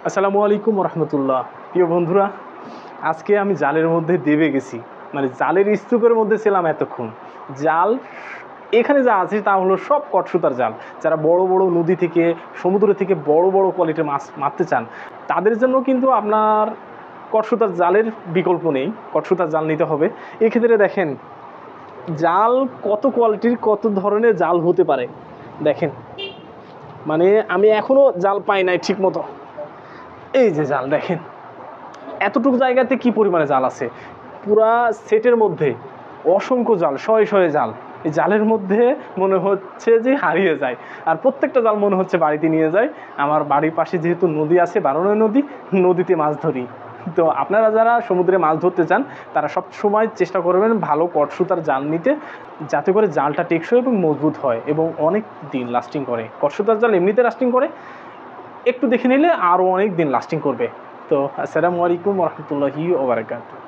আসসালামু আলাইকুম রহমতুল্লাহ। প্রিয় বন্ধুরা, আজকে আমি জালের মধ্যে দেবে গেছি, মানে জালের স্তূপের মধ্যে ছিলাম এতক্ষণ। জাল এখানে যা আছে তা হলো সব কটসুতার জাল। যারা বড় বড় নদী থেকে, সমুদ্র থেকে বড় বড় কোয়ালিটির মাছ মারতে চান, তাদের জন্য কিন্তু আপনার কটসুতার জালের বিকল্প নেই, কটসুতার জাল নিতে হবে। এক্ষেত্রে দেখেন জাল কত কোয়ালিটির, কত ধরনের জাল হতে পারে। দেখেন, মানে আমি এখনও জাল পাই নাই ঠিক মতো। এই যে জাল দেখেন, এতটুকু জায়গাতে কি পরিমাণে জাল আছে। পুরা সেটের মধ্যে অসংখ্য জাল, শয়ে শয়ে জাল। এই জালের মধ্যে মনে হচ্ছে যে হারিয়ে যায়, আর প্রত্যেকটা জাল মনে হচ্ছে বাড়িতে নিয়ে যায়। আমার বাড়ির পাশে যেহেতু নদী আছে, বারোনয় নদী, নদীতে মাছ ধরি। তো আপনারা যারা সমুদ্রে মাছ ধরতে চান, তারা সব সময় চেষ্টা করবেন ভালো কটসুতার জাল নিতে, যাতে করে জালটা টেকসই এবং মজবুত হয় এবং অনেক দিন লাস্টিং করে। কটসুতার জাল এমনিতে লাস্টিং করে, একটু দেখে নিলে আরও অনেক দিন লাস্টিং করবে। তো আসসালামু আলাইকুম রহমতুল্লাহি ওয়া বারাকাতুহু।